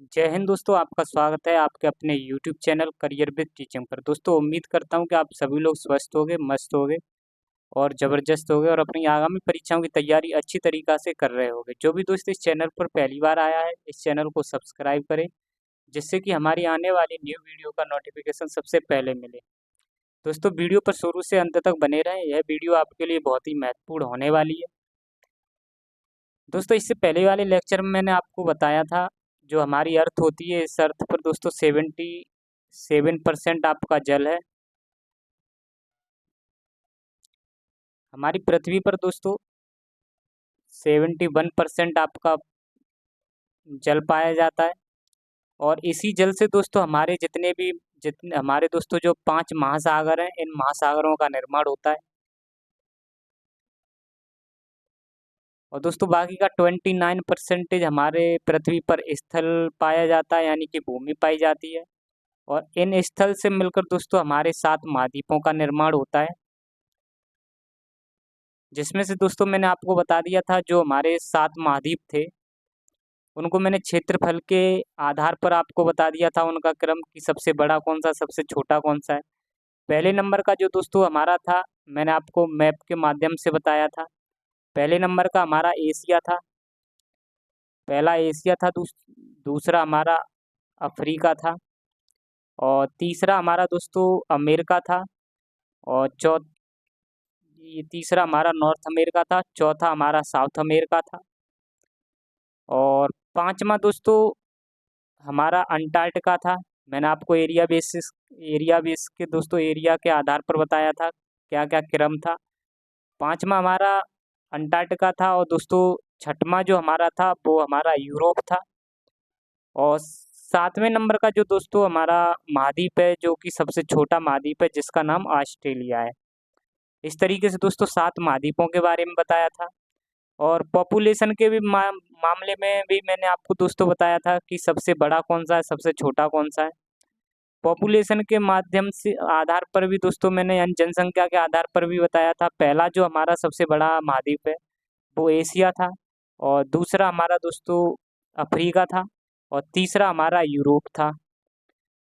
जय हिंद दोस्तों, आपका स्वागत है आपके अपने YouTube channel career with teaching पर। दोस्तों उम्मीद करता हूं कि आप सभी लोग स्वस्थ होंगे, मस्त होंगे और ज़बरदस्त होंगे और अपनी आगामी परीक्षाओं की तैयारी अच्छी तरीक़ा से कर रहे होंगे। जो भी दोस्त इस चैनल पर पहली बार आया है, इस चैनल को सब्सक्राइब करें, जिससे कि हमारी आने वाली न्यू वीडियो का नोटिफिकेशन सबसे पहले मिले। दोस्तों वीडियो पर शुरू से अंत तक बने रहें, यह वीडियो आपके लिए बहुत ही महत्वपूर्ण होने वाली है। दोस्तों इससे पहले वाले लेक्चर में मैंने आपको बताया था जो हमारी अर्थ होती है, इस अर्थ पर दोस्तों 77% आपका जल है। हमारी पृथ्वी पर दोस्तों 71% आपका जल पाया जाता है। और इसी जल से दोस्तों जितने हमारे दोस्तों जो 5 महासागर हैं, इन महासागरों का निर्माण होता है। और दोस्तों बाकी का 29% हमारे पृथ्वी पर स्थल पाया जाता है, यानी कि भूमि पाई जाती है। और इन स्थल से मिलकर दोस्तों हमारे 7 महाद्वीपों का निर्माण होता है, जिसमें से दोस्तों मैंने आपको बता दिया था जो हमारे 7 महाद्वीप थे, उनको मैंने क्षेत्रफल के आधार पर आपको बता दिया था उनका क्रम कि सबसे बड़ा कौन सा, सबसे छोटा कौन सा है। पहले नंबर का जो दोस्तों हमारा था, मैंने आपको मैप के माध्यम से बताया था। पहले नंबर का हमारा एशिया था, पहला एशिया था। दूसरा हमारा अफ्रीका था। और तीसरा हमारा दोस्तों अमेरिका था। और ये तीसरा हमारा नॉर्थ अमेरिका था। चौथा हमारा साउथ अमेरिका था। और पांचवा दोस्तों हमारा अंटार्कटिका था। मैंने आपको एरिया बेस के दोस्तों एरिया के आधार पर बताया था क्या क्या क्रम था। पांचवा हमारा अंटार्कटिका था। और दोस्तों छठवां जो हमारा था वो हमारा यूरोप था। और सातवें नंबर का जो दोस्तों हमारा महाद्वीप है, जो कि सबसे छोटा महाद्वीप है, जिसका नाम ऑस्ट्रेलिया है। इस तरीके से दोस्तों 7 महाद्वीपों के बारे में बताया था। और पॉपुलेशन के भी मामले में भी मैंने आपको दोस्तों बताया था कि सबसे बड़ा कौन सा है, सबसे छोटा कौन सा है। पॉपुलेशन के माध्यम से आधार पर भी दोस्तों मैंने, यानी जनसंख्या के आधार पर भी बताया था। पहला जो हमारा सबसे बड़ा महाद्वीप है वो एशिया था। और दूसरा हमारा दोस्तों अफ्रीका था। और तीसरा हमारा यूरोप था।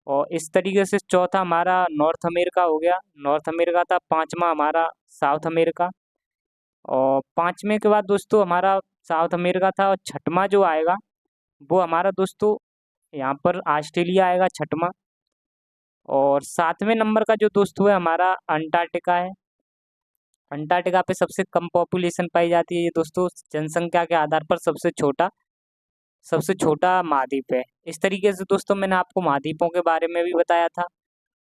और इस तरीके से चौथा हमारा नॉर्थ अमेरिका हो गया, नॉर्थ अमेरिका था। पांचवा हमारा साउथ अमेरिका। और पांचवें के बाद दोस्तों हमारा साउथ अमेरिका था। और छठवां जो आएगा वो हमारा दोस्तों यहाँ पर ऑस्ट्रेलिया आएगा, छठवां। और सातवें नंबर का जो दोस्तों है हमारा अंटार्कटिका है। अंटार्कटिका पे सबसे कम पॉपुलेशन पाई जाती है ये दोस्तों, जनसंख्या के आधार पर सबसे छोटा महाद्वीप है। इस तरीके से दोस्तों मैंने आपको महाद्वीपों के बारे में भी बताया था।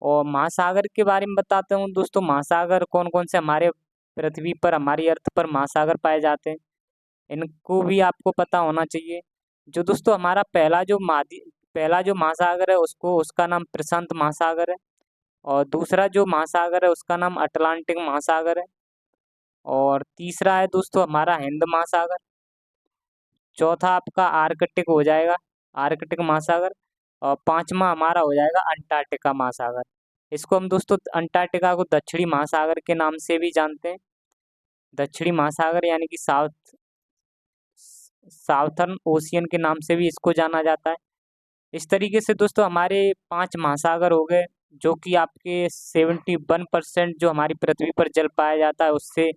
और महासागर के बारे में बताता हूँ दोस्तों। महासागर कौन कौन से हमारे पृथ्वी पर, हमारी अर्थ पर महासागर पाए जाते हैं, इनको भी आपको पता होना चाहिए। जो दोस्तों हमारा पहला जो महासागर है उसका नाम प्रशांत महासागर है। और दूसरा जो महासागर है उसका नाम अटलांटिक महासागर है। और तीसरा है दोस्तों हमारा हिंद महासागर। चौथा आपका आर्कटिक हो जाएगा, आर्कटिक महासागर। और पांचवा हमारा हो जाएगा अंटार्कटिका महासागर। इसको हम दोस्तों अंटार्कटिका को दक्षिणी महासागर के नाम से भी जानते हैं। दक्षिणी महासागर यानी कि साउथर्न ओशियन के नाम से भी इसको जाना जाता है। इस तरीके से दोस्तों हमारे 5 महासागर हो गए, जो कि आपके 71% जो हमारी पृथ्वी पर जल पाया जाता है उससे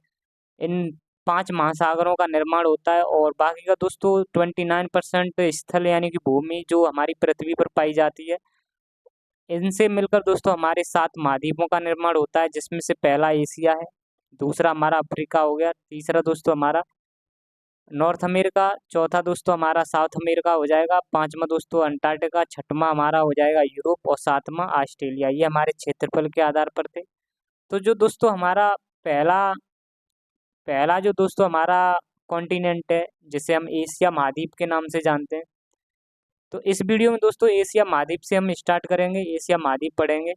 इन 5 महासागरों का निर्माण होता है। और बाकी का दोस्तों 29% स्थल यानी कि भूमि जो हमारी पृथ्वी पर पाई जाती है, इनसे मिलकर दोस्तों हमारे 7 महाद्वीपों का निर्माण होता है, जिसमें से पहला एशिया है, दूसरा हमारा अफ्रीका हो गया, तीसरा दोस्तों हमारा नॉर्थ अमेरिका, चौथा दोस्तों हमारा साउथ अमेरिका हो जाएगा, पांचवा दोस्तों अंटार्कटिका, छठवां हमारा हो जाएगा यूरोप और सातवां ऑस्ट्रेलिया। ये हमारे क्षेत्रफल के आधार पर थे। तो जो दोस्तों हमारा पहला पहला जो दोस्तों हमारा कॉन्टिनेंट है, जिसे हम एशिया महाद्वीप के नाम से जानते हैं। तो इस वीडियो में दोस्तों एशिया महाद्वीप से हम स्टार्ट करेंगे, एशिया महाद्वीप पढ़ेंगे,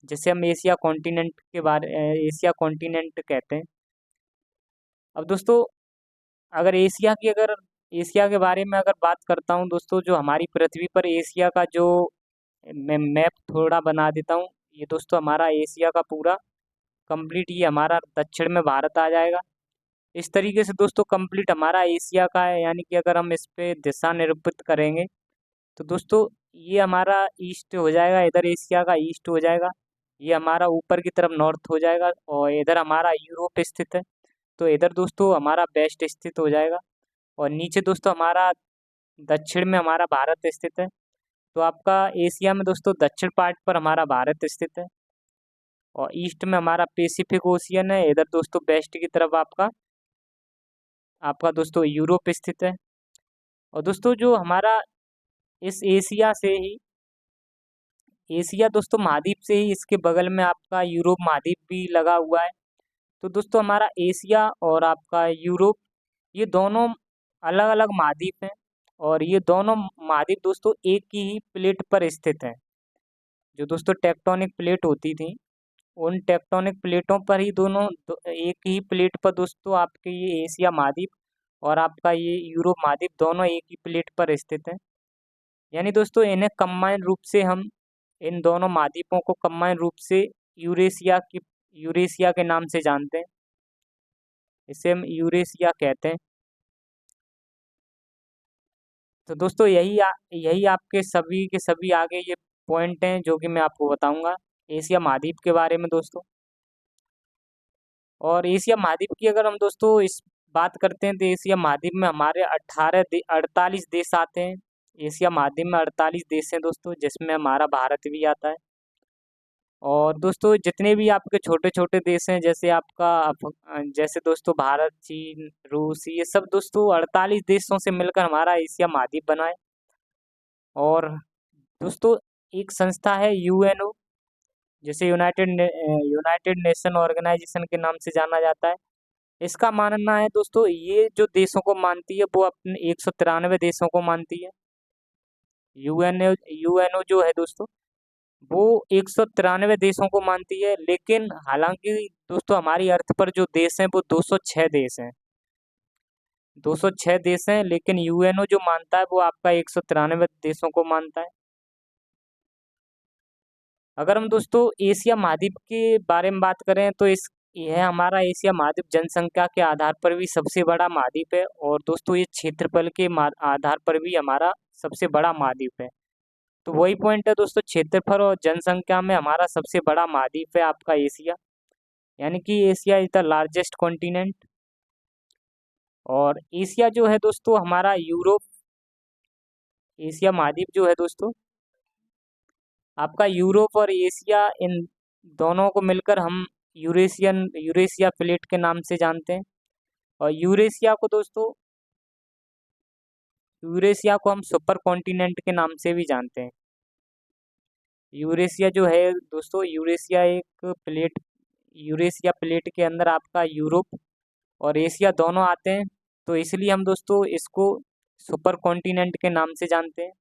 जिसे हम एशिया कॉन्टिनेंट कहते हैं। अब दोस्तों अगर एशिया के बारे में अगर बात करता हूँ दोस्तों, जो हमारी पृथ्वी पर एशिया का जो मैं मैप थोड़ा बना देता हूँ। ये दोस्तों हमारा एशिया का पूरा कंप्लीट, ये हमारा दक्षिण में भारत आ जाएगा। इस तरीके से दोस्तों कंप्लीट हमारा एशिया का है, यानी कि अगर हम इस पे दिशा निरूपित करेंगे तो दोस्तों ये हमारा ईस्ट हो जाएगा, इधर एशिया का ईस्ट हो जाएगा। ये हमारा ऊपर की तरफ नॉर्थ हो जाएगा और इधर हमारा यूरोप स्थित है। तो इधर दोस्तों हमारा वेस्ट स्थित हो जाएगा और नीचे दोस्तों हमारा दक्षिण में हमारा भारत स्थित है। तो आपका एशिया में दोस्तों दक्षिण पार्ट पर हमारा भारत स्थित है और ईस्ट में हमारा पैसिफिक ओशियन है। इधर दोस्तों वेस्ट की तरफ आपका आपका दोस्तों यूरोप स्थित है। और दोस्तों जो हमारा इस एशिया दोस्तों महाद्वीप से ही इसके बगल में आपका यूरोप महाद्वीप भी लगा हुआ है। तो दोस्तों हमारा एशिया और आपका यूरोप ये दोनों अलग अलग महाद्वीप हैं और ये दोनों महाद्वीप दोस्तों एक ही प्लेट पर स्थित हैं। जो दोस्तों टेक्टोनिक प्लेट होती थी, उन टेक्टोनिक प्लेटों पर ही एक ही प्लेट पर दोस्तों आपके ये एशिया महाद्वीप और आपका ये यूरोप महाद्वीप दोनों एक ही प्लेट पर स्थित हैं। यानी दोस्तों इन्हें कंबाइन रूप से हम इन दोनों महाद्वीपों को कंबाइन रूप से यूरेशिया के नाम से जानते हैं। इसे हम यूरेशिया कहते हैं। तो दोस्तों यही आपके सभी के सभी आगे ये पॉइंट हैं जो कि मैं आपको बताऊंगा एशिया महाद्वीप के बारे में दोस्तों। और एशिया महाद्वीप की अगर हम दोस्तों इस बात करते हैं तो एशिया महाद्वीप में हमारे 48 देश आते हैं। एशिया महाद्वीप में 48 देश हैं दोस्तों, जिसमें हमारा भारत भी आता है। और दोस्तों जितने भी आपके छोटे छोटे देश हैं जैसे जैसे दोस्तों भारत, चीन, रूस, ये सब दोस्तों 48 देशों से मिलकर हमारा एशिया महाद्वीप बना है। और दोस्तों एक संस्था है यूएनओ, जिसे यूनाइटेड नेशन ऑर्गेनाइजेशन के नाम से जाना जाता है। इसका मानना है दोस्तों ये जो देशों को मानती है वो अपने 193 देशों को मानती है। यूएनओ जो है दोस्तों वो 193 देशों को मानती है, लेकिन हालांकि दोस्तों हमारी अर्थ पर जो देश हैं वो 206 देश हैं। 206 देश हैं, लेकिन यूएनओ जो मानता है वो आपका 193 देशों को मानता है। अगर हम दोस्तों एशिया महाद्वीप के बारे में बात करें तो इस यह हमारा एशिया महाद्वीप जनसंख्या के आधार पर भी सबसे बड़ा महाद्वीप है और दोस्तों ये क्षेत्रफल के आधार पर भी हमारा सबसे बड़ा महाद्वीप है। तो वही पॉइंट है दोस्तों, क्षेत्रफल और जनसंख्या में हमारा सबसे बड़ा महाद्वीप है आपका एशिया। यानी कि Asia is the largest continent. और एशिया जो है दोस्तों हमारा यूरोप, एशिया महाद्वीप जो है दोस्तों आपका यूरोप और एशिया, इन दोनों को मिलकर हम यूरेशिया प्लेट के नाम से जानते हैं। और यूरेशिया को हम सुपर कॉन्टिनेंट के नाम से भी जानते हैं। यूरेशिया जो है दोस्तों यूरेशिया प्लेट के अंदर आपका यूरोप और एशिया दोनों आते हैं, तो इसलिए हम दोस्तों इसको सुपर कॉन्टिनेंट के नाम से जानते हैं।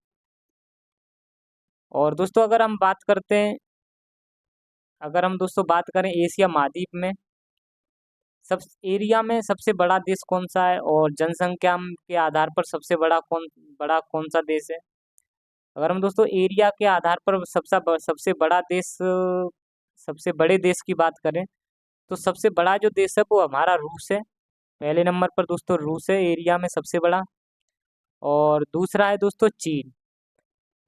और दोस्तों अगर हम दोस्तों बात करें एशिया महाद्वीप में सब एरिया में सबसे बड़ा देश कौन सा है और जनसंख्या के आधार पर सबसे बड़ा कौन सा देश है। अगर हम दोस्तों एरिया के आधार पर सबसे बड़े देश की बात करें तो सबसे बड़ा जो देश है वो हमारा रूस है। पहले नंबर पर दोस्तों रूस है एरिया में सबसे बड़ा, और दूसरा है दोस्तों चीन।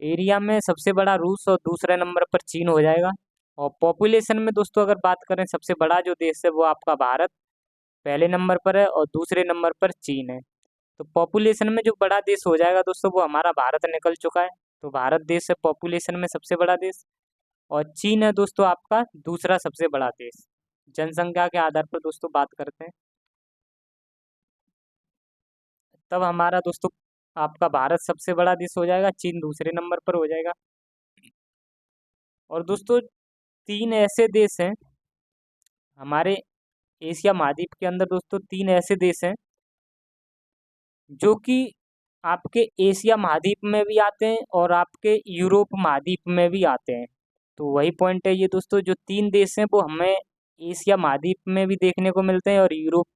एरिया में सबसे बड़ा रूस और दूसरे नंबर पर चीन हो जाएगा। और पॉपुलेशन में दोस्तों अगर बात करें सबसे बड़ा जो देश है वो आपका भारत पहले नंबर पर है और दूसरे नंबर पर चीन है। तो पॉपुलेशन में जो बड़ा देश हो जाएगा दोस्तों वो हमारा भारत निकल चुका है। तो भारत देश है पॉपुलेशन में सबसे बड़ा देश और चीन है दोस्तों आपका दूसरा सबसे बड़ा देश। जनसंख्या के आधार पर दोस्तों बात करते हैं तब हमारा दोस्तों आपका भारत सबसे बड़ा देश हो जाएगा, चीन दूसरे नंबर पर हो जाएगा। और दोस्तों तीन ऐसे देश हैं हमारे एशिया महाद्वीप के अंदर, दोस्तों तीन ऐसे देश हैं जो कि आपके एशिया महाद्वीप में भी आते हैं और आपके यूरोप महाद्वीप में भी आते हैं। तो वही पॉइंट है ये दोस्तों, जो तीन देश हैं वो हमें एशिया महाद्वीप में भी देखने को मिलते हैं और यूरोप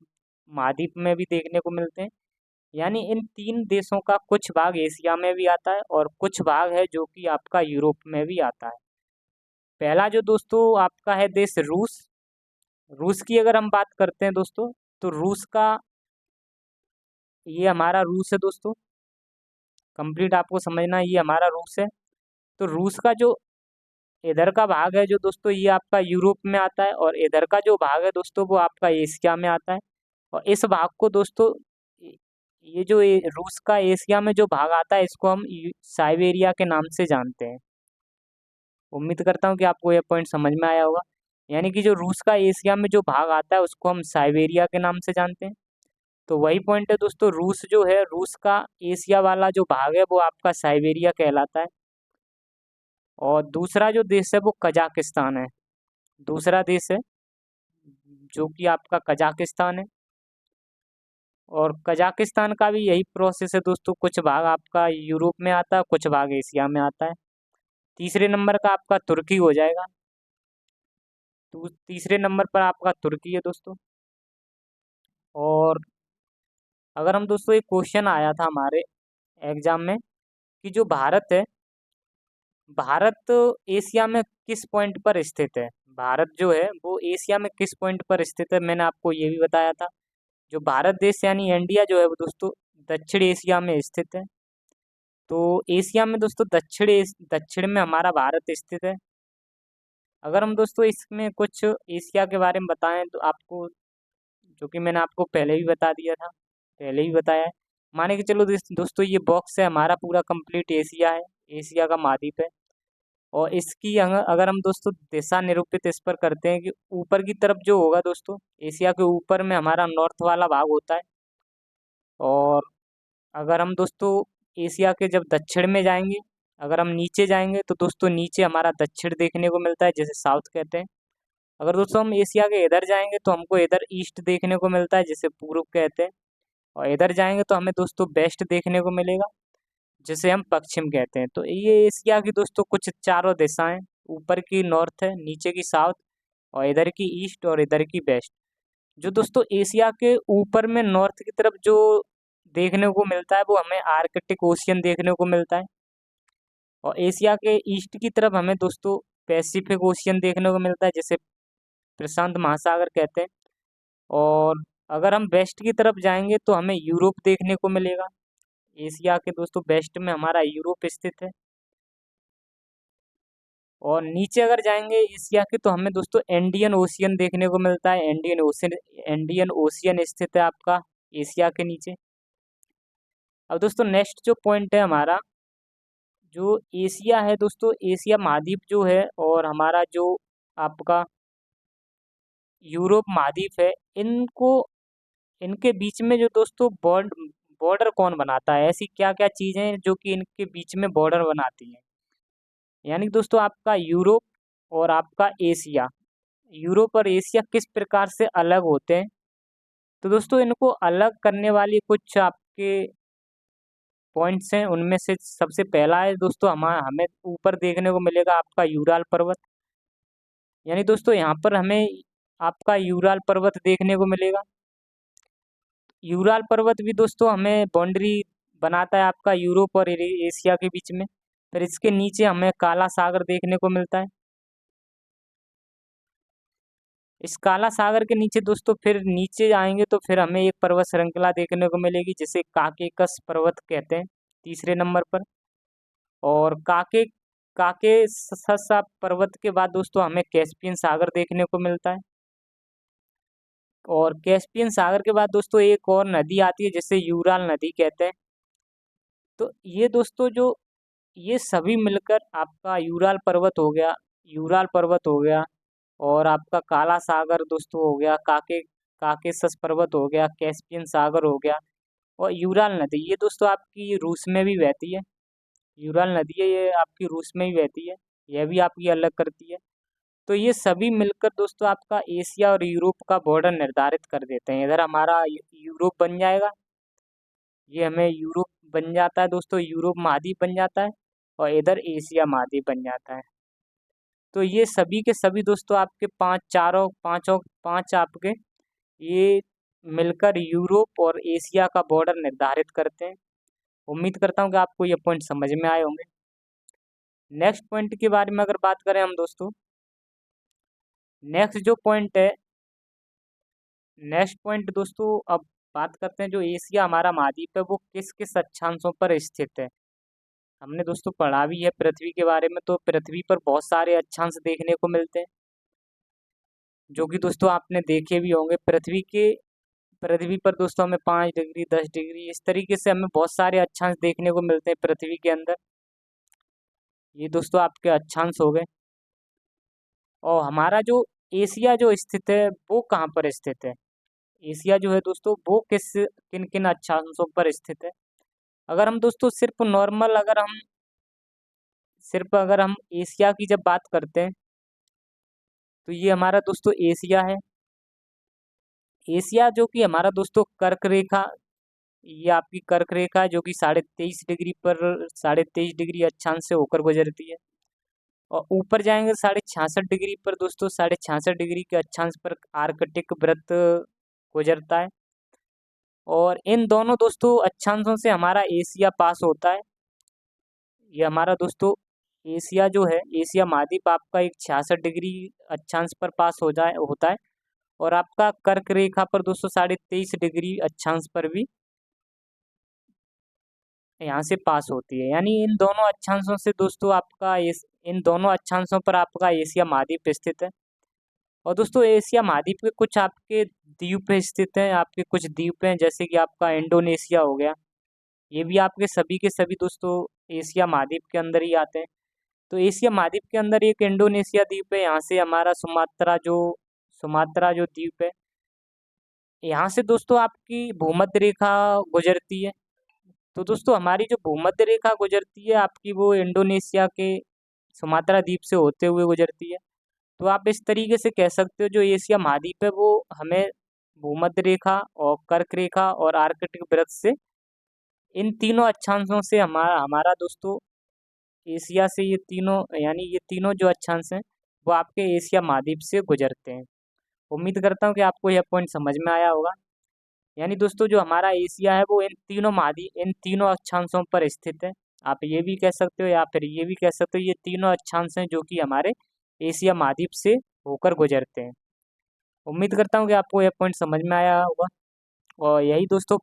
महाद्वीप में भी देखने को मिलते हैं। यानी इन तीन देशों का कुछ भाग एशिया में भी आता है और कुछ भाग है जो कि आपका यूरोप में भी आता है। पहला जो दोस्तों आपका है देश रूस। रूस की अगर हम बात करते हैं दोस्तों तो ये हमारा रूस है दोस्तों। कंप्लीट आपको समझना है, ये हमारा रूस है। तो रूस का जो इधर का भाग है जो दोस्तों, ये आपका यूरोप में आता है, और इधर का जो भाग है दोस्तों वो आपका एशिया में आता है। और इस भाग को दोस्तों, ये जो रूस का एशिया में जो भाग आता है, इसको हम साइबेरिया के नाम से जानते हैं। उम्मीद करता हूँ कि आपको यह पॉइंट समझ में आया होगा। यानी कि जो रूस का एशिया में जो भाग आता है उसको हम साइबेरिया के नाम से जानते हैं। तो वही पॉइंट है दोस्तों, रूस जो है, रूस का एशिया वाला जो भाग है वो आपका साइबेरिया कहलाता है। और दूसरा जो देश है वो कजाकिस्तान है। दूसरा देश है जो कि आपका कजाकिस्तान है। और कजाकिस्तान का भी यही प्रोसेस है दोस्तों, कुछ भाग आपका यूरोप में आता है, कुछ भाग एशिया में आता है। तीसरे नंबर का आपका तुर्की हो जाएगा। तो तीसरे नंबर पर आपका तुर्की है दोस्तों। और अगर हम दोस्तों, एक क्वेश्चन आया था हमारे एग्जाम में कि जो भारत है, भारत एशिया में किस पॉइंट पर स्थित है। भारत जो है वो एशिया में किस पॉइंट पर स्थित है, मैंने आपको ये भी बताया था। जो भारत देश यानी इंडिया जो है वो दोस्तों दक्षिण एशिया में स्थित है। तो एशिया में दोस्तों दक्षिण में हमारा भारत स्थित है। अगर हम दोस्तों इसमें कुछ एशिया के बारे में बताएं तो आपको, जो कि मैंने आपको पहले भी बता दिया था, पहले ही बताया है। माने कि चलो दोस्तों, ये बॉक्स है हमारा पूरा कंप्लीट एशिया है, एशिया का महाद्वीप है। और इसकी अगर हम दोस्तों दिशा निरूपित इस पर करते हैं कि ऊपर की तरफ जो होगा दोस्तों, एशिया के ऊपर में हमारा नॉर्थ वाला भाग होता है। और अगर हम दोस्तों एशिया के जब दक्षिण में जाएंगे, अगर हम नीचे जाएंगे तो दोस्तों नीचे हमारा दक्षिण देखने को मिलता है, जिसे साउथ कहते हैं। अगर दोस्तों हम एशिया के इधर जाएंगे तो हमको इधर ईस्ट देखने को मिलता है, जिसे पूर्व कहते हैं। और इधर जाएंगे तो हमें दोस्तों वेस्ट देखने को मिलेगा, जिसे हम पश्चिम कहते हैं। तो ये एशिया की दोस्तों कुछ चारों दिशाएं, ऊपर की नॉर्थ है, नीचे की साउथ, और इधर की ईस्ट, और इधर की वेस्ट। जो दोस्तों एशिया के ऊपर में नॉर्थ की तरफ जो देखने को मिलता है वो हमें आर्कटिक ओशियन देखने को मिलता है। और एशिया के ईस्ट की तरफ हमें दोस्तों पैसिफिक ओशियन देखने को मिलता है, जिसे प्रशांत महासागर कहते हैं। और अगर हम वेस्ट की तरफ जाएंगे तो हमें यूरोप देखने को मिलेगा। एशिया के दोस्तों वेस्ट में हमारा यूरोप स्थित है। और नीचे अगर जाएंगे एशिया के तो हमें दोस्तों इंडियन ओशियन देखने को मिलता है। इंडियन ओशियन स्थित है आपका एशिया के नीचे। अब दोस्तों नेक्स्ट जो पॉइंट है हमारा, जो एशिया है दोस्तों, एशिया महाद्वीप जो है, और हमारा जो आपका यूरोप महाद्वीप है, इनको इनके बीच में जो दोस्तों बॉर्डर कौन बनाता है, ऐसी क्या क्या चीज़ें हैं जो कि इनके बीच में बॉर्डर बनाती हैं। यानी कि दोस्तों आपका यूरोप और आपका एशिया, यूरोप और एशिया किस प्रकार से अलग होते हैं। तो दोस्तों इनको अलग करने वाली कुछ आपके पॉइंट्स हैं, उनमें से सबसे पहला है दोस्तों, हमें ऊपर देखने को मिलेगा आपका यूराल पर्वत। यानी दोस्तों यहाँ पर हमें आपका यूराल पर्वत देखने को मिलेगा। यूराल पर्वत भी दोस्तों हमें बाउंड्री बनाता है आपका यूरोप और एशिया के बीच में। फिर इसके नीचे हमें काला सागर देखने को मिलता है। इस काला सागर के नीचे दोस्तों फिर नीचे आएंगे तो फिर हमें एक पर्वत श्रृंखला देखने को मिलेगी, जिसे काकेकस पर्वत कहते हैं, तीसरे नंबर पर। और काकेसस पर्वत के बाद दोस्तों हमें कैस्पियन सागर देखने को मिलता है। और कैस्पियन सागर के बाद दोस्तों एक और नदी आती है, जिसे यूराल नदी कहते हैं। तो ये दोस्तों जो ये सभी मिलकर आपका यूराल पर्वत हो गया, और आपका काला सागर दोस्तों हो गया, काकेसस पर्वत हो गया, कैस्पियन सागर हो गया, और यूराल नदी, ये दोस्तों आपकी रूस में भी बहती है। यूराल नदी है, ये आपकी रूस में ही बहती है, यह भी आपकी अलग करती है। तो ये सभी मिलकर दोस्तों आपका एशिया और यूरोप का बॉर्डर निर्धारित कर देते हैं। इधर हमारा यूरोप बन जाएगा, ये हमें यूरोप बन जाता है दोस्तों, यूरोप महाद्वीप बन जाता है, और इधर एशिया महाद्वीप बन जाता है। तो ये सभी के सभी दोस्तों आपके पांच आपके ये मिलकर यूरोप और एशिया का बॉर्डर निर्धारित करते हैं। उम्मीद करता हूँ कि आपको ये पॉइंट समझ में आए होंगे। नेक्स्ट पॉइंट के बारे में अगर बात करें हम दोस्तों, नेक्स्ट जो पॉइंट है, नेक्स्ट पॉइंट दोस्तों अब बात करते हैं, जो एशिया हमारा महाद्वीप है वो किस किस अक्षांशों पर स्थित है। हमने दोस्तों पढ़ा भी है पृथ्वी के बारे में, तो पृथ्वी पर बहुत सारे अक्षांश देखने को मिलते हैं, जो कि दोस्तों आपने देखे भी होंगे। पृथ्वी पर दोस्तों हमें 5 डिग्री, 10 डिग्री इस तरीके से हमें बहुत सारे अक्षांश देखने को मिलते हैं पृथ्वी के अंदर। ये दोस्तों आपके अक्षांश हो गए। और हमारा जो एशिया जो स्थित है वो कहाँ पर स्थित है? एशिया जो है दोस्तों वो किन किन अक्षांशों पर स्थित है? अगर हम दोस्तों अगर हम एशिया की जब बात करते हैं, तो ये हमारा दोस्तों एशिया है। एशिया जो कि हमारा दोस्तों कर्क रेखा, ये आपकी कर्क रेखा है, जो कि 23.5 डिग्री अक्षांश से होकर गुजरती है। और ऊपर जाएंगे 66.5 डिग्री पर दोस्तों, 66.5 डिग्री के अक्षांश पर आर्कटिक वृत्त गुजरता है। और इन दोनों दोस्तों अक्षांशों से हमारा एशिया पास होता है। ये हमारा दोस्तों एशिया जो है, एशिया महाद्वीप आपका एक 66 डिग्री अक्षांश पर पास होता है। और आपका कर्क रेखा पर दोस्तों 23.5 डिग्री अक्षांश पर भी यहाँ से पास होती है। यानी इन दोनों अक्षांशों से दोस्तों इन दोनों अक्षांशों पर आपका एशिया महाद्वीप स्थित है। और दोस्तों एशिया महाद्वीप के कुछ आपके द्वीप स्थित हैं, आपके कुछ द्वीप हैं, जैसे कि आपका इंडोनेशिया हो गया। ये भी आपके सभी के सभी दोस्तों एशिया महाद्वीप के अंदर ही आते हैं। तो एशिया महाद्वीप के अंदर एक इंडोनेशिया द्वीप है, यहाँ से हमारा सुमात्रा जो द्वीप है, यहाँ से दोस्तों आपकी भूमध्य रेखा गुजरती है। तो दोस्तों हमारी जो भूमध्य रेखा गुजरती है आपकी, वो इंडोनेशिया के सुमात्रा द्वीप से होते हुए गुजरती है। तो आप इस तरीके से कह सकते हो जो एशिया महाद्वीप है वो हमें भूमध्य रेखा और कर्क रेखा और आर्कटिक वृत्त से, इन तीनों अक्षांशों से हमारा हमारा दोस्तों एशिया से ये तीनों जो अक्षांश हैं वो आपके एशिया महाद्वीप से गुजरते हैं। उम्मीद करता हूँ कि आपको यह पॉइंट समझ में आया होगा। यानी दोस्तों जो हमारा एशिया है वो इन तीनों अक्षांशों पर स्थित है। आप ये भी कह सकते हो या फिर ये भी कह सकते हो, ये तीनों अक्षांश हैं जो कि हमारे एशिया महाद्वीप से होकर गुजरते हैं। उम्मीद करता हूँ कि आपको यह पॉइंट समझ में आया होगा। और यही दोस्तों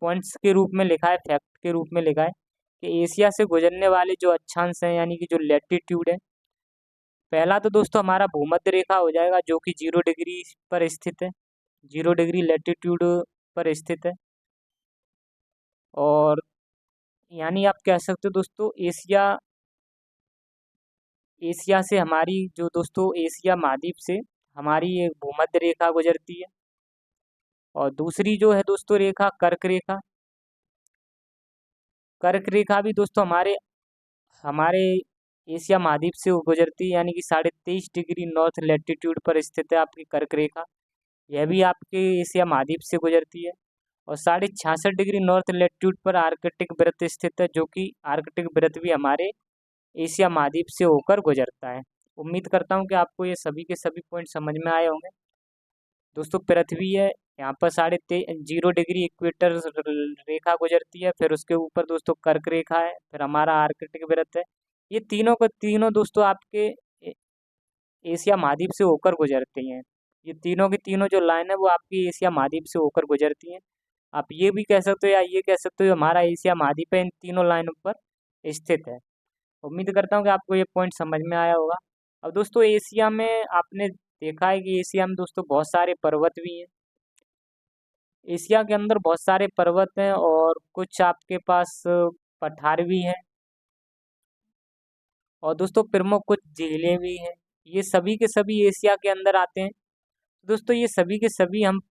पॉइंट्स के रूप में लिखा है, फैक्ट के रूप में लिखा है कि एशिया से गुजरने वाले जो अक्षांश हैं, यानी कि जो लैटिट्यूड है, पहला तो दोस्तों हमारा भूमध्य रेखा हो जाएगा, जो कि 0 डिग्री पर स्थित है, 0 डिग्री लैटिट्यूड पर स्थित है। और यानी आप कह सकते हो दोस्तों एशिया से हमारी जो दोस्तों एशिया महाद्वीप से हमारी एक भूमध्य रेखा गुजरती है। और दूसरी जो है दोस्तों रेखा कर्क रेखा, कर्क रेखा भी दोस्तों हमारे हमारे एशिया महाद्वीप से गुजरती है, यानी कि 23.5 डिग्री नॉर्थ लैटिट्यूड पर स्थित है आपकी कर्क रेखा। यह भी आपके एशिया महाद्वीप से गुजरती है। और 66.5 डिग्री नॉर्थ लैटिट्यूड पर आर्कटिक वृत्त स्थित है, जो कि आर्कटिक वृत्त भी हमारे एशिया महाद्वीप से होकर गुजरता है। उम्मीद करता हूँ कि आपको ये सभी के सभी पॉइंट समझ में आए होंगे। दोस्तों पृथ्वी है, यहाँ पर 0 डिग्री इक्वेटर रेखा गुजरती है, फिर उसके ऊपर दोस्तों कर्क रेखा है, फिर हमारा आर्कटिक वृत्त है। ये तीनों दोस्तों आपके एशिया महाद्वीप से होकर गुजरती हैं। ये तीनों की तीनों जो लाइन है वो आपकी एशिया महाद्वीप से होकर गुजरती हैं। आप ये भी कह सकते हो या ये कह सकते हो हमारा एशिया महाद्वीप है इन तीनों लाइनों पर स्थित है। उम्मीद करता हूँ कि आपको ये पॉइंट समझ में आया होगा। अब दोस्तों एशिया में आपने देखा है कि एशिया में दोस्तों बहुत सारे पर्वत भी हैं। एशिया के अंदर बहुत सारे पर्वत हैं और कुछ आपके पास पठार भी हैं, और दोस्तों प्रमुख कुछ झीलें भी हैं। ये सभी के सभी एशिया के अंदर आते हैं। दोस्तों ये सभी के सभी हम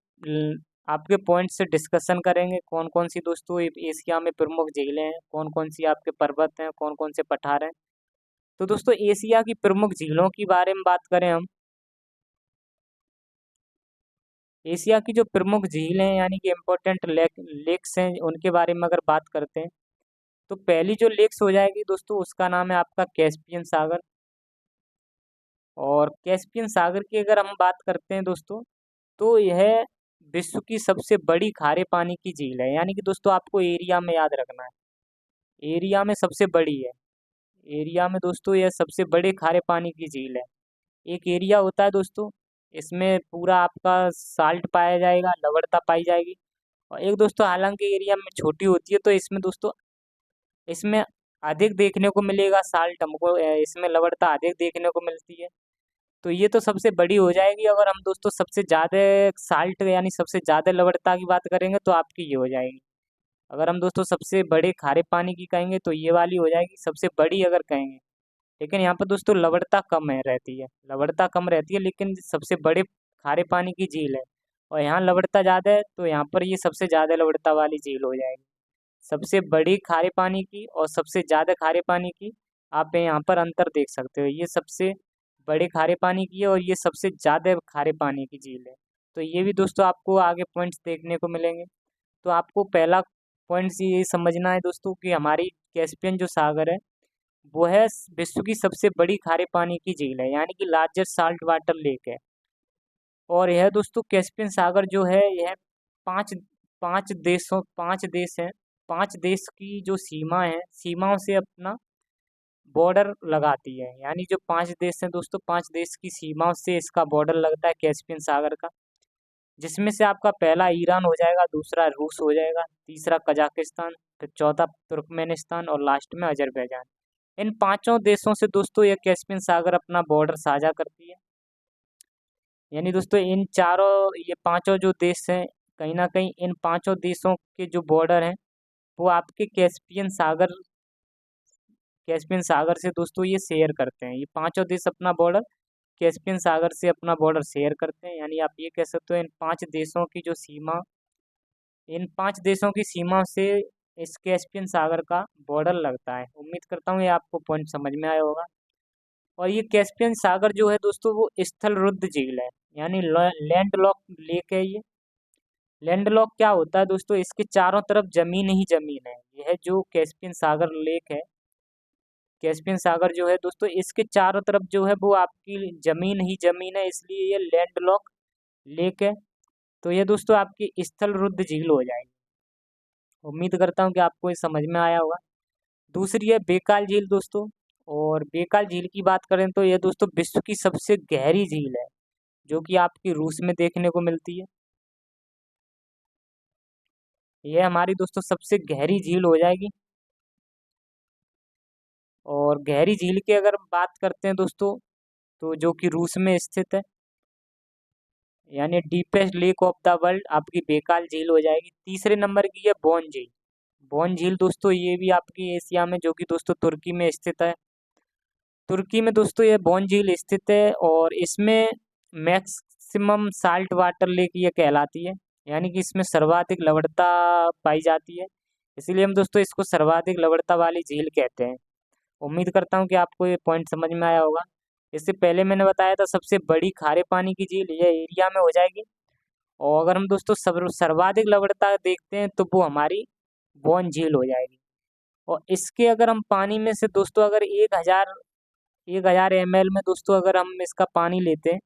आपके पॉइंट से डिस्कशन करेंगे, कौन कौन सी दोस्तों एशिया में प्रमुख झीलें हैं, कौन कौन सी आपके पर्वत हैं, कौन कौन से पठार हैं। तो दोस्तों एशिया की प्रमुख झीलों के बारे में बात करें हम, एशिया की जो प्रमुख झील हैं यानी कि इम्पोर्टेंट लेक्स हैं, उनके बारे में अगर बात करते हैं, तो पहली जो लेक्स हो जाएगी दोस्तों उसका नाम है आपका कैस्पियन सागर। और कैस्पियन सागर की अगर हम बात करते हैं दोस्तों, तो यह विश्व की सबसे बड़ी खारे पानी की झील है। यानी कि दोस्तों आपको एरिया में याद रखना है, एरिया में सबसे बड़ी है, एरिया में दोस्तों यह सबसे बड़े खारे पानी की झील है। एक एरिया होता है दोस्तों, इसमें पूरा आपका साल्ट पाया जाएगा, लवणता पाई जाएगी। और एक दोस्तों हालांकि एरिया में छोटी होती है, तो इसमें दोस्तों इसमें अधिक देखने को मिलेगा, साल्ट हमको इसमें लवणता अधिक देखने को मिलती है। तो ये तो सबसे बड़ी हो जाएगी। अगर हम दोस्तों सबसे ज़्यादा साल्ट यानी सबसे ज़्यादा लवणता की बात करेंगे तो आपकी ये हो जाएगी। अगर हम दोस्तों सबसे बड़े खारे पानी की कहेंगे तो ये वाली हो जाएगी सबसे बड़ी अगर कहेंगे। लेकिन यहाँ पर दोस्तों लवणता कम है रहती है, लवणता कम रहती है, लेकिन सबसे बड़े खारे पानी की झील है। और यहाँ लवणता ज़्यादा है तो यहाँ पर ये सबसे ज़्यादा लवणता वाली झील हो जाएगी। सबसे बड़ी खारे पानी की और सबसे ज़्यादा खारे पानी की आप यहाँ पर अंतर देख सकते हो। ये सबसे बड़े खारे पानी की है और ये सबसे ज़्यादा खारे पानी की झील है। तो ये भी दोस्तों आपको आगे पॉइंट्स देखने को मिलेंगे। तो आपको पहला पॉइंट्स ये समझना है दोस्तों कि हमारी कैस्पियन जो सागर है वो है विश्व की सबसे बड़ी खारे पानी की झील है, यानी कि लार्जेस्ट साल्ट वाटर लेक है। और यह दोस्तों कैस्पियन सागर जो है यह पांच पांच देश हैं, पांच देश की जो सीमा है, सीमाओं से अपना बॉर्डर लगाती है। यानी जो पांच देश हैं दोस्तों, पांच देश की सीमाओं से इसका बॉर्डर लगता है कैस्पियन सागर का। जिसमें से आपका पहला ईरान हो जाएगा, दूसरा रूस हो जाएगा, तीसरा कजाकिस्तान, फिर चौथा तुर्कमेनिस्तान और लास्ट में अजरबैजान। इन पांचों देशों से दोस्तों यह कैस्पियन सागर अपना बॉर्डर साझा करती है। यानी दोस्तों इन चारों ये पांचों जो देश हैं, कहीं ना कहीं इन पांचों देशों के जो बॉर्डर हैं वो आपके कैस्पियन सागर से दोस्तों ये शेयर करते हैं। ये पांचों देश अपना बॉर्डर कैस्पियन सागर से अपना बॉर्डर शेयर करते हैं। यानी आप ये कह सकते हो इन पांच देशों की सीमा से इस कैस्पियन सागर का बॉर्डर लगता है। उम्मीद करता हूँ ये आपको पॉइंट समझ में आया होगा। और ये कैस्पियन सागर जो है दोस्तों वो स्थल रुद्ध झील है, यानी लैंड लॉक लेक है ये। लैंड लॉक क्या होता है दोस्तों, इसके चारों तरफ जमीन ही जमीन है। यह जो कैस्पियन सागर लेक है, कैस्पियन सागर जो है दोस्तों इसके चारों तरफ जो है वो आपकी जमीन ही जमीन है, इसलिए ये लैंड लॉक लेक है। तो ये दोस्तों आपकी स्थल रुद्ध झील हो जाएगी। उम्मीद करता हूँ कि आपको ये समझ में आया होगा। दूसरी है बेकाल झील दोस्तों। और बेकाल झील की बात करें तो यह दोस्तों विश्व की सबसे गहरी झील है, जो कि आपकी रूस में देखने को मिलती है। यह हमारी दोस्तों सबसे गहरी झील हो जाएगी। और गहरी झील की अगर हम बात करते हैं दोस्तों, तो जो कि रूस में स्थित है, यानी deepest lake of the world आपकी बेकाल झील हो जाएगी। तीसरे नंबर की है बोन झील। बोन झील दोस्तों ये भी आपकी एशिया में, जो कि दोस्तों तुर्की में स्थित है। तुर्की में दोस्तों ये बोन झील स्थित है और इसमें मैक्सिमम साल्ट वाटर लेक ये कहलाती है। यानी कि इसमें सर्वाधिक लवणता पाई जाती है, इसीलिए हम दोस्तों इसको सर्वाधिक लवणता वाली झील कहते हैं। उम्मीद करता हूँ कि आपको ये पॉइंट समझ में आया होगा। इससे पहले मैंने बताया था सबसे बड़ी खारे पानी की झील ये एरिया में हो जाएगी। और अगर हम दोस्तों सर्वाधिक लवणता देखते हैं तो वो हमारी बोन झील हो जाएगी। और इसके अगर हम पानी में से दोस्तों अगर 1000 ml में दोस्तों अगर हम इसका पानी लेते हैं,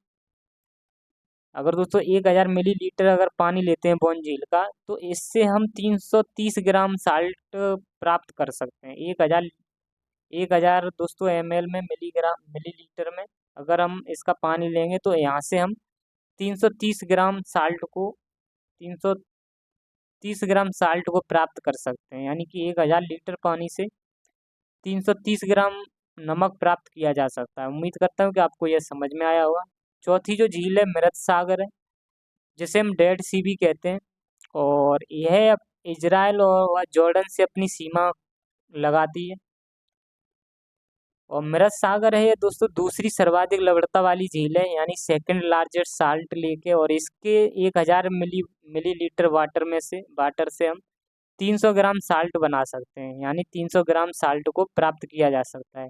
अगर दोस्तों 1000 मिलीलीटर अगर पानी लेते हैं बोन झील का, तो इससे हम 330 ग्राम साल्ट प्राप्त कर सकते हैं। 1000 दोस्तों ml में मिलीलीटर में अगर हम इसका पानी लेंगे तो यहाँ से हम 330 ग्राम साल्ट को 330 ग्राम साल्ट को प्राप्त कर सकते हैं। यानी कि 1000 लीटर पानी से 330 ग्राम नमक प्राप्त किया जा सकता है। उम्मीद करता हूँ कि आपको यह समझ में आया होगा। चौथी जो झील है मृत सागर है, जिसे हम डेड सी भी कहते हैं। और यह इजराइल और जॉर्डन से अपनी सीमा लगाती है। और मृत सागर है ये दोस्तों दूसरी सर्वाधिक लवणता वाली झील है, यानी सेकंड लार्जेस्ट साल्ट लेक है। और इसके 1000 मिलीलीटर वाटर से हम 300 ग्राम साल्ट बना सकते हैं, यानी 300 ग्राम साल्ट को प्राप्त किया जा सकता है।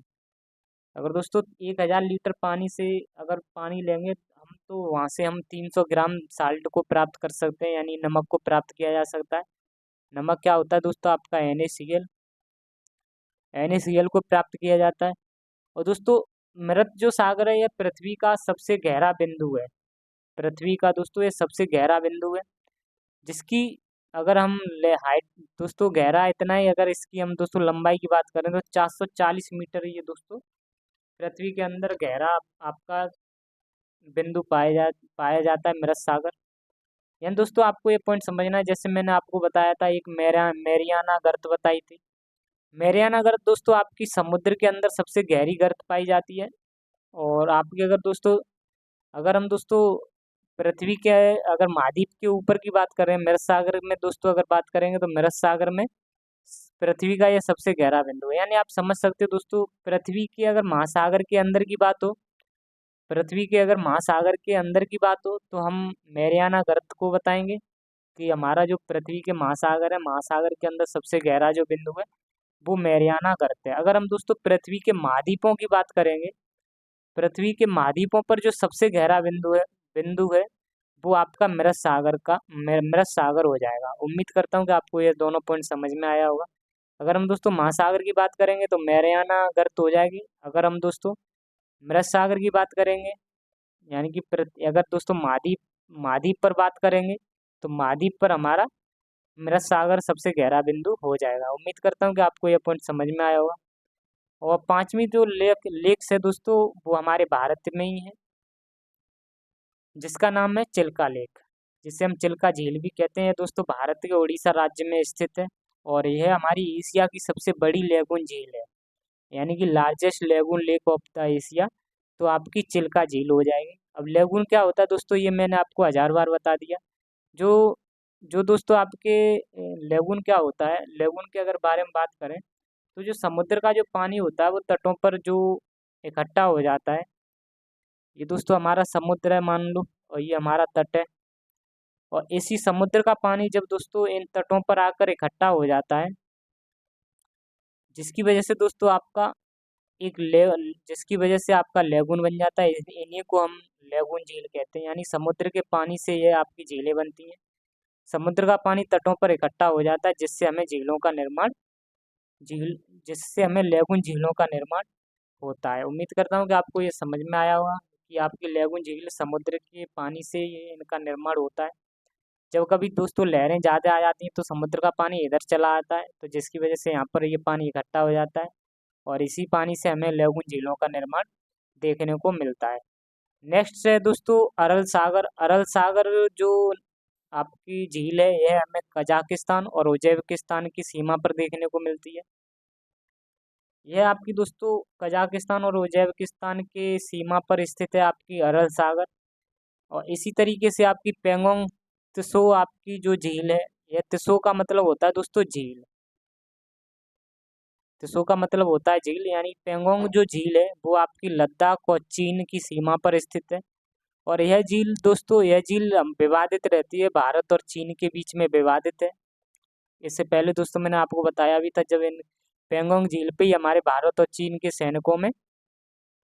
अगर दोस्तों 1000 लीटर पानी से अगर पानी लेंगे हम, तो वहाँ से हम 300 ग्राम साल्ट को प्राप्त कर सकते हैं, यानी नमक को प्राप्त किया जा सकता है। नमक क्या होता है दोस्तों, आपका NaCl को प्राप्त किया जाता है। और दोस्तों मृत जो सागर है यह पृथ्वी का सबसे गहरा बिंदु है। पृथ्वी का दोस्तों ये सबसे गहरा बिंदु है, जिसकी अगर हम ले हाइट दोस्तों गहरा इतना ही, अगर इसकी हम दोस्तों लंबाई की बात करें तो 440 मीटर ये दोस्तों पृथ्वी के अंदर गहरा आपका बिंदु पाया जाता है मृत सागर। यानी दोस्तों आपको ये पॉइंट समझना है, जैसे मैंने आपको बताया था एक मेरियाना गर्त बताई थी। मैरियाना गर्त दोस्तों आपकी समुद्र के अंदर सबसे गहरी गर्त पाई जाती है। और आपकी अगर हम दोस्तों पृथ्वी के अगर महाद्वीप के ऊपर की बात करें, मृत सागर में दोस्तों अगर बात करेंगे तो मृत सागर में पृथ्वी का यह सबसे गहरा बिंदु है। यानी आप समझ सकते हो दोस्तों, पृथ्वी के अगर महासागर के अंदर की बात हो, पृथ्वी के अगर महासागर के अंदर की बात हो तो हम मैरियाना गर्त को बताएंगे कि हमारा जो पृथ्वी के महासागर है, महासागर के अंदर सबसे गहरा जो बिंदु है वो मैरियाना गर्त है। अगर हम दोस्तों पृथ्वी के महाद्वीपों की बात करेंगे, पृथ्वी के महाद्वीपों पर जो सबसे गहरा बिंदु है वो आपका मृत सागर हो जाएगा। उम्मीद करता हूँ कि आपको ये दोनों पॉइंट समझ में आया होगा। अगर हम दोस्तों महासागर की बात करेंगे तो मैरियाना गर्त हो जाएगी। अगर हम दोस्तों मृत सागर की बात करेंगे, यानी कि अगर दोस्तों महाद्वीप महाद्वीप पर बात करेंगे तो महाद्वीप पर हमारा मृत सागर सबसे गहरा बिंदु हो जाएगा। उम्मीद करता हूँ कि आपको यह पॉइंट समझ में आया होगा। और पांचवी जो लेक्स है दोस्तों वो हमारे भारत में ही है, जिसका नाम है चिल्का लेक, जिसे हम चिल्का झील भी कहते हैं दोस्तों। भारत के उड़ीसा राज्य में स्थित है और यह हमारी एशिया की सबसे बड़ी लेगून झील है, यानी कि largest lagoon lake of the Asia. तो आपकी चिल्का झील हो जाएगी। अब लेगून क्या होता है दोस्तों, ये मैंने आपको 1000 बार बता दिया। जो जो दोस्तों आपके लेगून क्या होता है, लेगून के अगर बारे में बात करें तो जो समुद्र का जो पानी होता है वो तटों पर जो इकट्ठा हो जाता है, ये दोस्तों हमारा समुद्र है मान लो, और ये हमारा तट है। और इसी समुद्र का पानी जब दोस्तों इन तटों पर आकर इकट्ठा हो जाता है, जिसकी वजह से दोस्तों आपका एक ले जिसकी वजह से आपका लेगून बन जाता है। इन्हीं को हम लेगून झील कहते हैं। यानी समुद्र के पानी से ये आपकी झीलें बनती हैं। समुद्र का पानी तटों पर इकट्ठा हो जाता है, झील जिससे हमें लेगून झीलों का निर्माण होता है। उम्मीद करता हूँ कि आपको ये समझ में आया होगा कि आपकी लेगून झील समुद्र के पानी से ये इनका निर्माण होता है। जब कभी दोस्तों लहरें ज़्यादा आ जाती हैं तो समुद्र का पानी इधर चला आता है, तो जिसकी वजह से यहाँ पर ये पानी इकट्ठा हो जाता है और इसी पानी से हमें लेगून झीलों का निर्माण देखने को मिलता है। नेक्स्ट है दोस्तों अरल सागर। अरल सागर जो आपकी झील है यह हमें कजाकिस्तान और उज्बेकिस्तान की सीमा पर देखने को मिलती है। यह आपकी दोस्तों कजाकिस्तान और उज्बेकिस्तान के सीमा पर स्थित है आपकी अरल सागर। और इसी तरीके से आपकी पेंगोंग त्सो आपकी जो झील है, यह त्सो का मतलब होता है दोस्तों झील, त्सो का मतलब होता है झील। यानी पेंगोंग जो झील है वो आपकी लद्दाख और चीन की सीमा पर स्थित है। और यह झील दोस्तों, यह झील विवादित रहती है, भारत और चीन के बीच में विवादित है। इससे पहले दोस्तों मैंने आपको बताया भी था, जब इन पेंगोंग झील पे ही हमारे भारत और चीन के सैनिकों में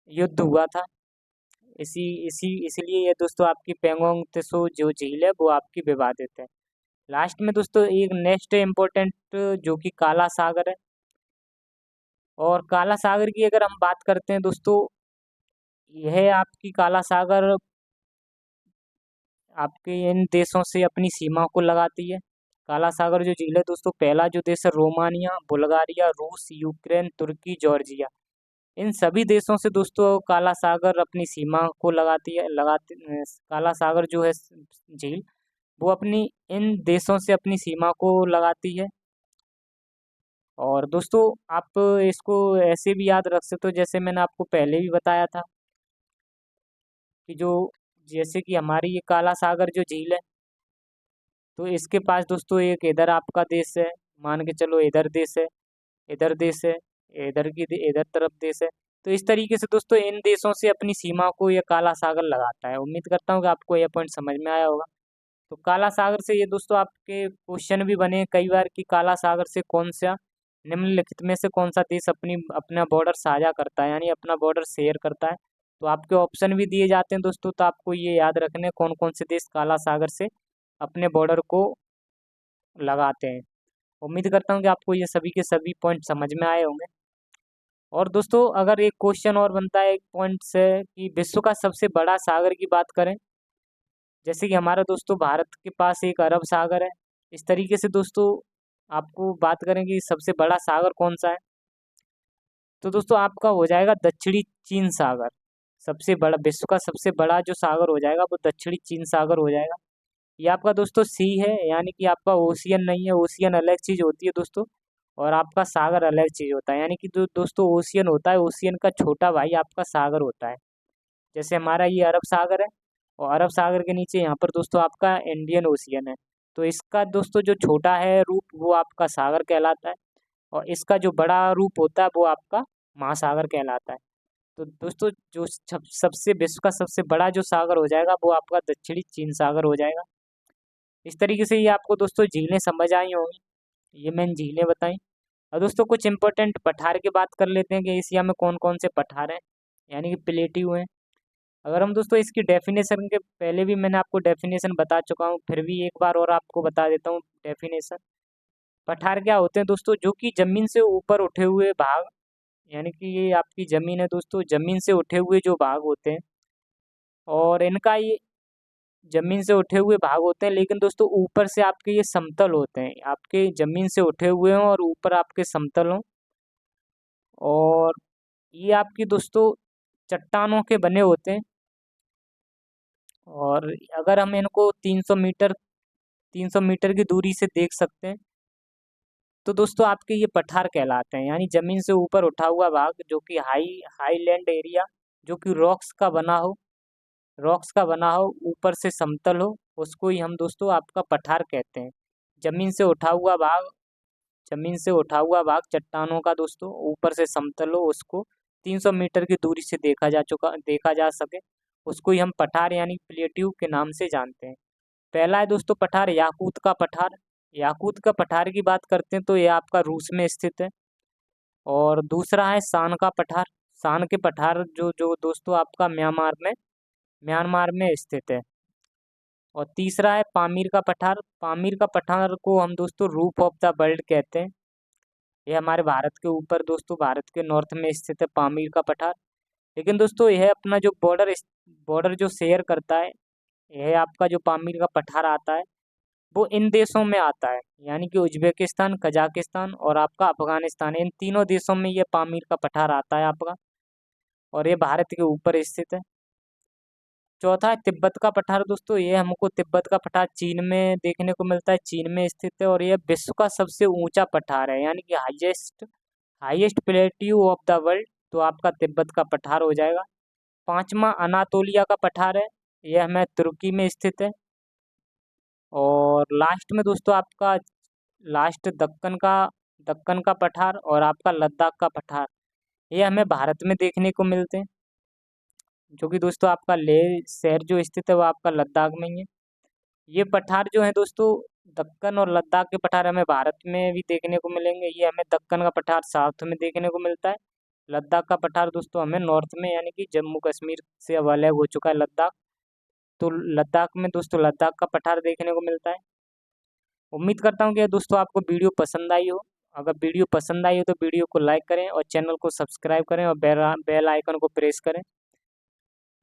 युद्ध हुआ था। इसी इसी इसलिए ये दोस्तों आपकी पेंगोंग त्सो जो झील है वो आपकी विवादित है। लास्ट में दोस्तों एक नेक्स्ट इम्पोर्टेंट जो कि काला सागर है। और काला सागर की अगर हम बात करते हैं दोस्तों, यह आपकी काला सागर आपके इन देशों से अपनी सीमा को लगाती है। काला सागर जो झील है दोस्तों, पहला जो देश है रोमानिया, बुल्गारिया, रूस, यूक्रेन, तुर्की, जॉर्जिया, इन सभी देशों से दोस्तों काला सागर अपनी सीमा को काला सागर जो है झील, वो अपनी इन देशों से अपनी सीमा को लगाती है। और दोस्तों आप इसको ऐसे भी याद रख सकते हो, जैसे मैंने आपको पहले भी बताया था कि जैसे कि हमारी ये काला सागर जो झील है, तो इसके पास दोस्तों एक इधर आपका देश है, मान के चलो इधर देश है, इधर देश है, इधर तरफ देश है। तो इस तरीके से दोस्तों इन देशों से अपनी सीमा को ये काला सागर लगाता है। उम्मीद करता हूँ कि आपको यह पॉइंट समझ में आया होगा। तो काला सागर से ये दोस्तों आपके क्वेश्चन भी बने कई बार कि काला सागर से कौन सा निम्नलिखित में से कौन सा देश अपना बॉर्डर साझा करता है, यानी अपना बॉर्डर शेयर करता है। तो आपके ऑप्शन भी दिए जाते हैं दोस्तों, तो आपको ये याद रखने कौन कौन से देश काला सागर से अपने बॉर्डर को लगाते हैं। उम्मीद करता हूँ कि आपको ये सभी के सभी पॉइंट समझ में आए होंगे। और दोस्तों अगर एक क्वेश्चन और बनता है एक पॉइंट से कि विश्व का सबसे बड़ा सागर की बात करें, जैसे कि हमारा दोस्तों भारत के पास एक अरब सागर है, इस तरीके से दोस्तों आपको बात करें कि सबसे बड़ा सागर कौन सा है, तो दोस्तों आपका हो जाएगा दक्षिणी चीन सागर। सबसे बड़ा विश्व का सबसे बड़ा जो सागर हो जाएगा वो दक्षिणी चीन सागर हो जाएगा। ये आपका दोस्तों सी है, यानी कि आपका ओशियन नहीं है, ओशियन अलग चीज़ होती है दोस्तों। और आपका सागर अलग चीज़ होता है। यानी कि जो दोस्तों ओशियन होता है, ओशियन का छोटा भाई आपका सागर होता है। जैसे हमारा ये अरब सागर है, और अरब सागर के नीचे यहाँ पर दोस्तों आपका इंडियन ओशियन है। तो इसका दोस्तों जो छोटा है रूप वो आपका सागर कहलाता है, और इसका जो बड़ा रूप होता है वो आपका महासागर कहलाता है। तो दोस्तों जो सबसे विश्व का सबसे बड़ा जो सागर हो जाएगा वो आपका दक्षिणी चीन सागर हो जाएगा। इस तरीके से ये आपको दोस्तों झीलें समझ आई होंगी, ये मैंने झीलें बताई। और दोस्तों कुछ इंपॉर्टेंट पठार की बात कर लेते हैं कि एशिया में कौन कौन से पठार हैं, यानी कि प्लेट्यू हैं। अगर हम दोस्तों इसकी डेफिनेशन के पहले भी मैंने आपको डेफिनेशन बता चुका हूँ, फिर भी एक बार और आपको बता देता हूँ डेफिनेशन। पठार क्या होते हैं दोस्तों, जो कि जमीन से ऊपर उठे हुए भाग, यानी कि ये आपकी जमीन है दोस्तों, जमीन से उठे हुए जो भाग होते हैं, और इनका ये जमीन से उठे हुए भाग होते हैं, लेकिन दोस्तों ऊपर से आपके ये समतल होते हैं, आपके जमीन से उठे हुए हों और ऊपर आपके समतल हों। और ये आपकी दोस्तों चट्टानों के बने होते हैं। और अगर हम इनको 300 मीटर की दूरी से देख सकते हैं, तो दोस्तों आपके ये पठार कहलाते हैं। यानी जमीन से ऊपर उठा हुआ भाग जो कि हाईलैंड एरिया, जो कि रॉक्स का बना हो, ऊपर से समतल हो, उसको ही हम दोस्तों आपका पठार कहते हैं। जमीन से उठा हुआ भाग जमीन से उठा हुआ भाग चट्टानों का दोस्तों, ऊपर से समतल हो, उसको 300 मीटर की दूरी से देखा जा सके, उसको ही हम पठार यानी प्लेट्यू के नाम से जानते हैं। पहला है दोस्तों पठार याकूत का पठार। याकूत का पठार की बात करते हैं तो ये आपका रूस में स्थित है। और दूसरा है शान का पठार। शान के पठार जो जो दोस्तों आपका म्यांमार में स्थित है। और तीसरा है पामीर का पठार। पामीर का पठार को हम दोस्तों रूफ ऑफ द वर्ल्ड कहते हैं। ये हमारे भारत के ऊपर दोस्तों, भारत के नॉर्थ में स्थित है पामीर का पठार। लेकिन दोस्तों यह अपना जो बॉर्डर जो शेयर करता है, यह आपका जो पामीर का पठार आता है वो इन देशों में आता है, यानी कि उज्बेकिस्तान, कजाकिस्तान और आपका अफगानिस्तान, इन तीनों देशों में ये पामीर का पठार आता है आपका, और ये भारत के ऊपर स्थित है। चौथा है तिब्बत का पठार दोस्तों। ये हमको तिब्बत का पठार चीन में देखने को मिलता है, चीन में स्थित है, और यह विश्व का सबसे ऊंचा पठार है, यानी कि highest plateau of the world, तो आपका तिब्बत का पठार हो जाएगा। पांचवा अनातोलिया का पठार है, यह हमें तुर्की में स्थित है। और लास्ट में दोस्तों आपका लास्ट दक्कन का पठार और आपका लद्दाख का पठार, ये हमें भारत में देखने को मिलते हैं, जो कि दोस्तों आपका लेह शहर जो स्थित है वो आपका लद्दाख में ही है। ये पठार जो है दोस्तों, दक्कन और लद्दाख के पठार हमें भारत में भी देखने को मिलेंगे। ये हमें दक्कन का पठार साउथ में देखने को मिलता है, लद्दाख का पठार दोस्तों हमें नॉर्थ में, यानी कि जम्मू कश्मीर से अब अलग हो चुका है लद्दाख, तो लद्दाख में दोस्तों लद्दाख का पठार देखने को मिलता है। उम्मीद करता हूँ कि दोस्तों आपको वीडियो पसंद आई हो। अगर वीडियो पसंद आई हो तो वीडियो को लाइक करें और चैनल को सब्सक्राइब करें और बेल आइकन को प्रेस करें।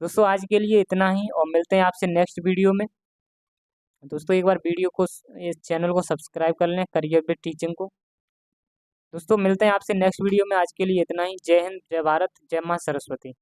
दोस्तों आज के लिए इतना ही, और मिलते हैं आपसे नेक्स्ट वीडियो में। दोस्तों एक बार वीडियो को, इस चैनल को सब्सक्राइब कर लें, करियर विद टीचिंग को। दोस्तों मिलते हैं आपसे नेक्स्ट वीडियो में। आज के लिए इतना ही। जय हिंद, जय भारत, जय माँ सरस्वती।